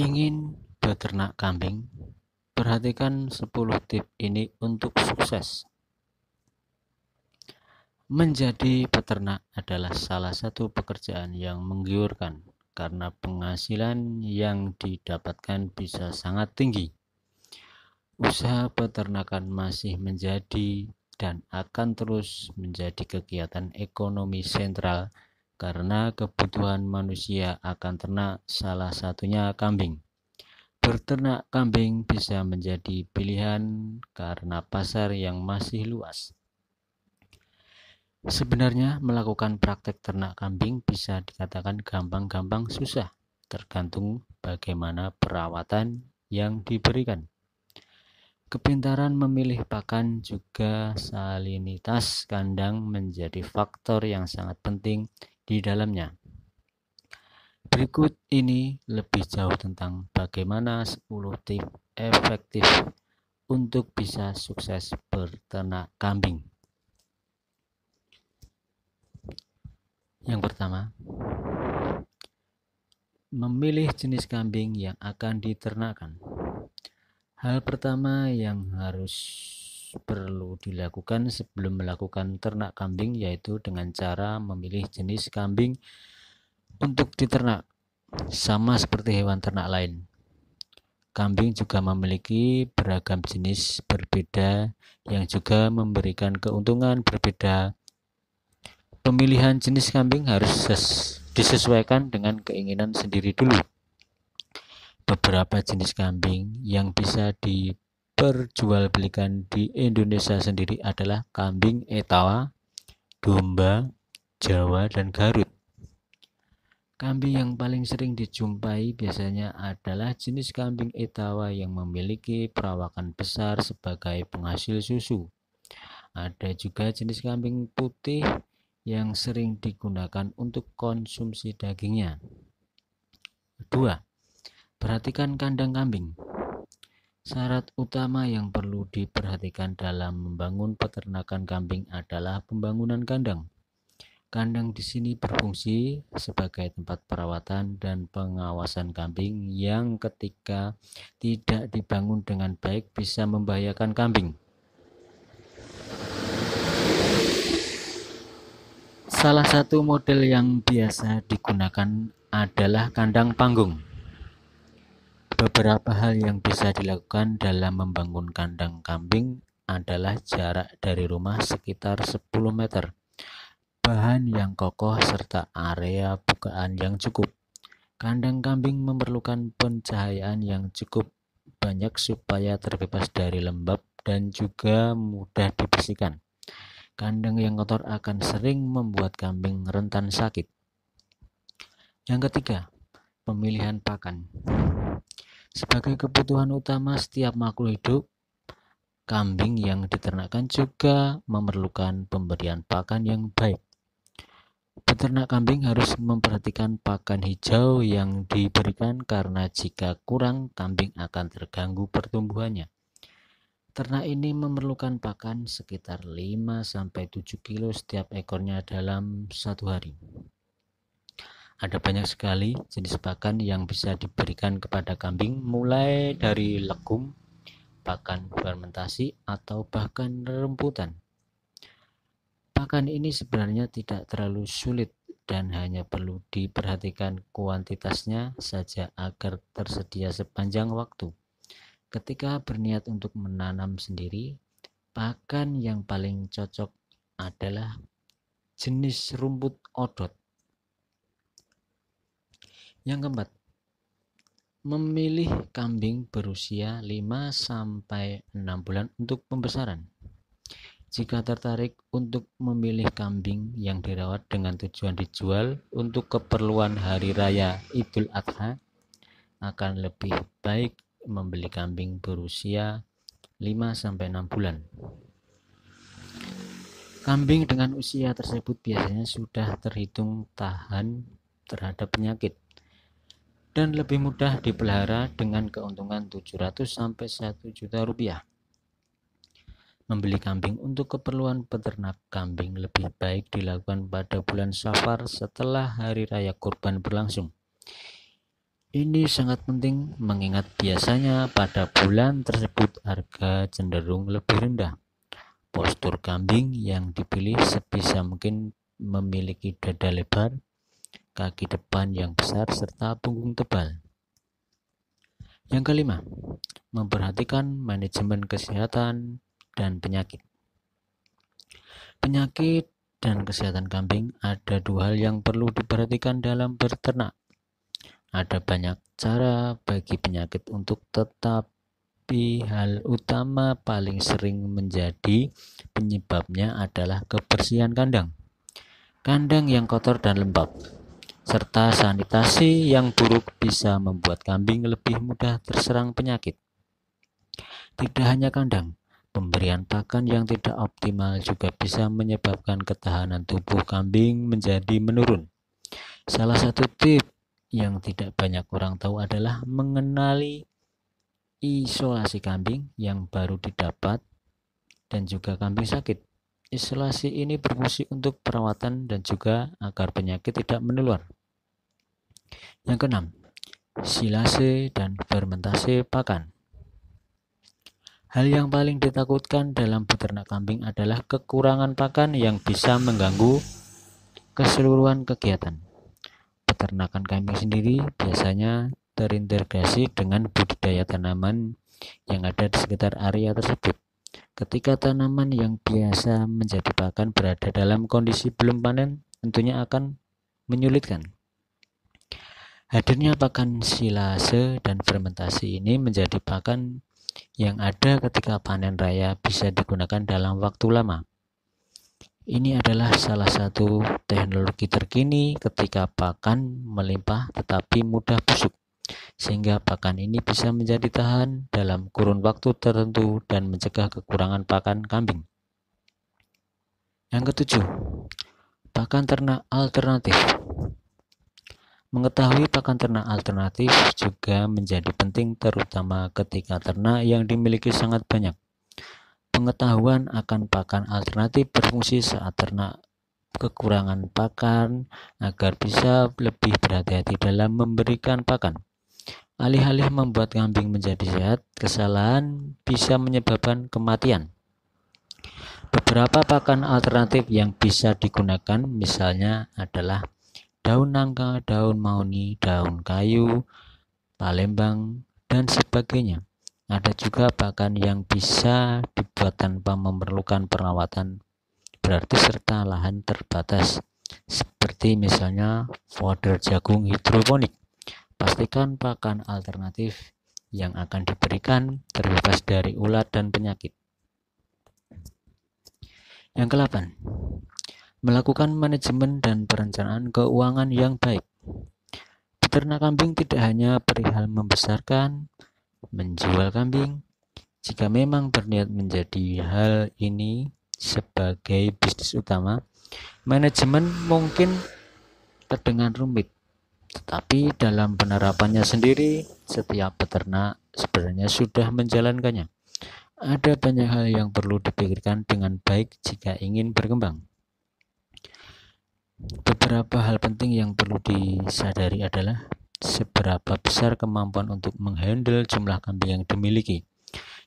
Ingin beternak kambing? Perhatikan 10 tips ini untuk sukses. Menjadi peternak adalah salah satu pekerjaan yang menggiurkan karena penghasilan yang didapatkan bisa sangat tinggi. Usaha peternakan masih menjadi dan akan terus menjadi kegiatan ekonomi sentral karena kebutuhan manusia akan ternak, salah satunya kambing. Berternak kambing bisa menjadi pilihan karena pasar yang masih luas. Sebenarnya melakukan praktek ternak kambing bisa dikatakan gampang-gampang susah, tergantung bagaimana perawatan yang diberikan. Kepintaran memilih pakan juga salinitas kandang menjadi faktor yang sangat penting di dalamnya. Berikut ini lebih jauh tentang bagaimana 10 tips efektif untuk bisa sukses berternak kambing. Yang pertama, memilih jenis kambing yang akan diternakkan. Hal pertama yang perlu dilakukan sebelum melakukan ternak kambing yaitu dengan cara memilih jenis kambing untuk diternak. Sama seperti hewan ternak lain, kambing juga memiliki beragam jenis berbeda yang juga memberikan keuntungan berbeda. Pemilihan jenis kambing harus disesuaikan dengan keinginan sendiri dulu. Beberapa jenis kambing yang bisa diperjualbelikan di Indonesia sendiri adalah kambing Etawa, domba, Jawa, dan Garut. Kambing yang paling sering dijumpai biasanya adalah jenis kambing Etawa yang memiliki perawakan besar sebagai penghasil susu. Ada juga jenis kambing putih yang sering digunakan untuk konsumsi dagingnya. 2. Perhatikan kandang kambing. Syarat utama yang perlu diperhatikan dalam membangun peternakan kambing adalah pembangunan kandang. Kandang di sini berfungsi sebagai tempat perawatan dan pengawasan kambing yang ketika tidak dibangun dengan baik bisa membahayakan kambing. Salah satu model yang biasa digunakan adalah kandang panggung. Beberapa hal yang bisa dilakukan dalam membangun kandang kambing adalah jarak dari rumah sekitar 10 meter, bahan yang kokoh, serta area bukaan yang cukup. Kandang kambing memerlukan pencahayaan yang cukup banyak supaya terbebas dari lembab dan juga mudah dibersihkan. Kandang yang kotor akan sering membuat kambing rentan sakit. Yang ketiga, pemilihan pakan. Sebagai kebutuhan utama setiap makhluk hidup, kambing yang diternakkan juga memerlukan pemberian pakan yang baik. Peternak kambing harus memperhatikan pakan hijau yang diberikan karena jika kurang, kambing akan terganggu pertumbuhannya. Ternak ini memerlukan pakan sekitar 5-7 kilo setiap ekornya dalam satu hari. Ada banyak sekali jenis pakan yang bisa diberikan kepada kambing, mulai dari legum, pakan fermentasi, atau bahkan rumputan. Pakan ini sebenarnya tidak terlalu sulit dan hanya perlu diperhatikan kuantitasnya saja agar tersedia sepanjang waktu. Ketika berniat untuk menanam sendiri, pakan yang paling cocok adalah jenis rumput odot. Yang keempat, memilih kambing berusia 5-6 bulan untuk pembesaran. Jika tertarik untuk memilih kambing yang dirawat dengan tujuan dijual untuk keperluan hari raya Idul Adha, akan lebih baik membeli kambing berusia 5-6 bulan. Kambing dengan usia tersebut biasanya sudah terhitung tahan terhadap penyakit dan lebih mudah dipelihara dengan keuntungan 700-1 juta rupiah. Membeli kambing untuk keperluan peternak kambing lebih baik dilakukan pada bulan Safar setelah hari raya Kurban berlangsung. Ini sangat penting mengingat biasanya pada bulan tersebut harga cenderung lebih rendah. Postur kambing yang dipilih sebisa mungkin memiliki dada lebar, kaki depan yang besar, serta punggung tebal. Yang kelima, memperhatikan manajemen kesehatan dan penyakit. Penyakit dan kesehatan kambing ada dua hal yang perlu diperhatikan dalam berternak. Ada banyak cara bagi penyakit untuk tetapi hal utama paling sering menjadi penyebabnya adalah kebersihan kandang. Kandang yang kotor dan lembab, serta sanitasi yang buruk bisa membuat kambing lebih mudah terserang penyakit. Tidak hanya kandang, pemberian pakan yang tidak optimal juga bisa menyebabkan ketahanan tubuh kambing menjadi menurun. Salah satu tips yang tidak banyak orang tahu adalah mengenali isolasi kambing yang baru didapat dan juga kambing sakit. Isolasi ini berfungsi untuk perawatan dan juga agar penyakit tidak menular. Yang keenam, silase dan fermentasi pakan. Hal yang paling ditakutkan dalam beternak kambing adalah kekurangan pakan yang bisa mengganggu keseluruhan kegiatan. Peternakan kambing sendiri biasanya terintegrasi dengan budidaya tanaman yang ada di sekitar area tersebut. Ketika tanaman yang biasa menjadi pakan berada dalam kondisi belum panen, tentunya akan menyulitkan. Hadirnya pakan silase dan fermentasi ini menjadi pakan yang ada ketika panen raya bisa digunakan dalam waktu lama. Ini adalah salah satu teknologi terkini ketika pakan melimpah tetapi mudah busuk, sehingga pakan ini bisa menjadi tahan dalam kurun waktu tertentu dan mencegah kekurangan pakan kambing. Yang ketujuh, pakan ternak alternatif. Mengetahui pakan ternak alternatif juga menjadi penting terutama ketika ternak yang dimiliki sangat banyak. Pengetahuan akan pakan alternatif berfungsi saat ternak kekurangan pakan agar bisa lebih berhati-hati dalam memberikan pakan. Alih-alih membuat kambing menjadi sehat, kesalahan bisa menyebabkan kematian. Beberapa pakan alternatif yang bisa digunakan misalnya adalah daun nangka, daun mahoni, daun kayu, palembang, dan sebagainya. Ada juga pakan yang bisa dibuat tanpa memerlukan perawatan berarti serta lahan terbatas, seperti misalnya fodder jagung hidroponik. Pastikan pakan alternatif yang akan diberikan terbebas dari ulat dan penyakit. Yang ke-8, melakukan manajemen dan perencanaan keuangan yang baik. Peternak kambing tidak hanya perihal membesarkan, menjual kambing. Jika memang berniat menjadi hal ini sebagai bisnis utama, manajemen mungkin terdengar rumit, tetapi dalam penerapannya sendiri, setiap peternak sebenarnya sudah menjalankannya. Ada banyak hal yang perlu dipikirkan dengan baik jika ingin berkembang. Beberapa hal penting yang perlu disadari adalah seberapa besar kemampuan untuk menghandle jumlah kambing yang dimiliki.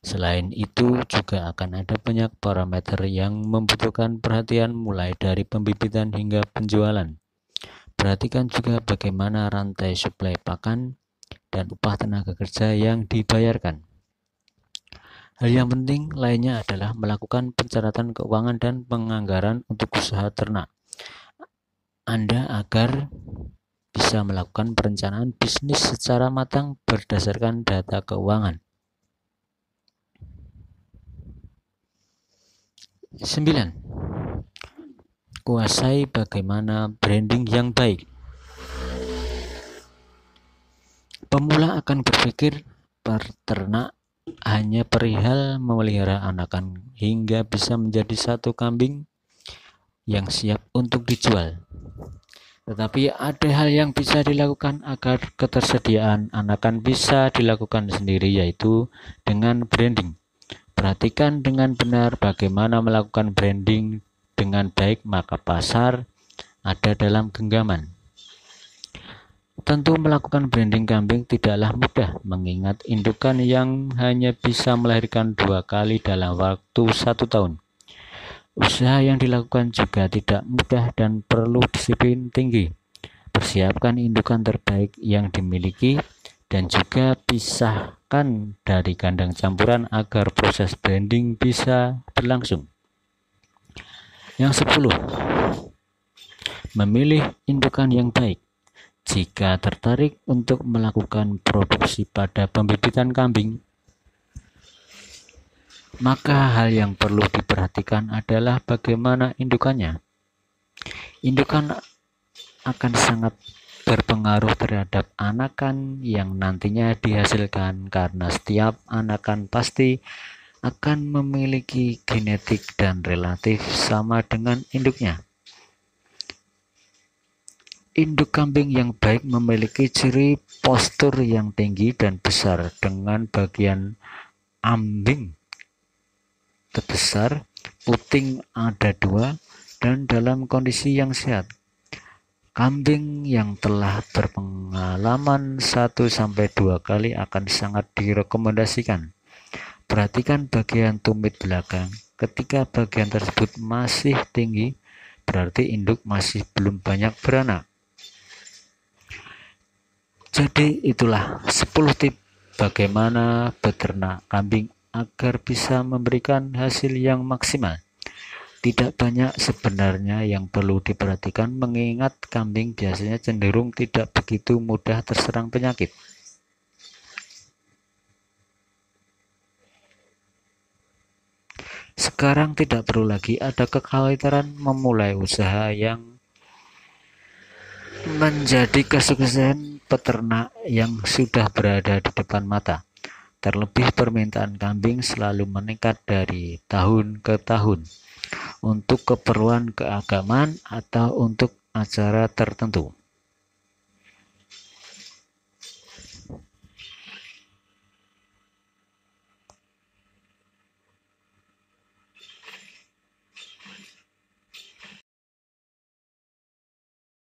Selain itu, juga akan ada banyak parameter yang membutuhkan perhatian mulai dari pembibitan hingga penjualan. Perhatikan juga bagaimana rantai suplai pakan dan upah tenaga kerja yang dibayarkan. Hal yang penting lainnya adalah melakukan pencatatan keuangan dan penganggaran untuk usaha ternak Anda agar bisa melakukan perencanaan bisnis secara matang berdasarkan data keuangan. 9. Kuasai bagaimana branding yang baik. Pemula akan berpikir peternak hanya perihal memelihara anakan hingga bisa menjadi satu kambing yang siap untuk dijual. Tetapi ada hal yang bisa dilakukan agar ketersediaan anakan bisa dilakukan sendiri, yaitu dengan branding. Perhatikan dengan benar bagaimana melakukan branding dengan baik, maka pasar ada dalam genggaman. Tentu melakukan branding kambing tidaklah mudah, mengingat indukan yang hanya bisa melahirkan 2 kali dalam waktu 1 tahun. Usaha yang dilakukan juga tidak mudah dan perlu disiplin tinggi. Persiapkan indukan terbaik yang dimiliki dan juga pisahkan dari kandang campuran agar proses branding bisa berlangsung. Yang 10. Memilih indukan yang baik. Jika tertarik untuk melakukan produksi pada pembibitan kambing, maka hal yang perlu diperhatikan adalah bagaimana indukannya. Indukan akan sangat berpengaruh terhadap anakan yang nantinya dihasilkan karena setiap anakan pasti akan memiliki genetik dan relatif sama dengan induknya. Induk kambing yang baik memiliki ciri postur yang tinggi dan besar dengan bagian ambing terbesar, puting ada 2, dan dalam kondisi yang sehat. Kambing yang telah berpengalaman 1-2 kali akan sangat direkomendasikan. Perhatikan bagian tumit belakang. Ketika bagian tersebut masih tinggi, berarti induk masih belum banyak beranak. Jadi itulah 10 tips bagaimana beternak kambing agar bisa memberikan hasil yang maksimal. Tidak banyak sebenarnya yang perlu diperhatikan mengingat kambing biasanya cenderung tidak begitu mudah terserang penyakit. Sekarang tidak perlu lagi ada kekhawatiran memulai usaha yang menjadi kesuksesan peternak yang sudah berada di depan mata. Terlebih permintaan kambing selalu meningkat dari tahun ke tahun untuk keperluan keagamaan atau untuk acara tertentu.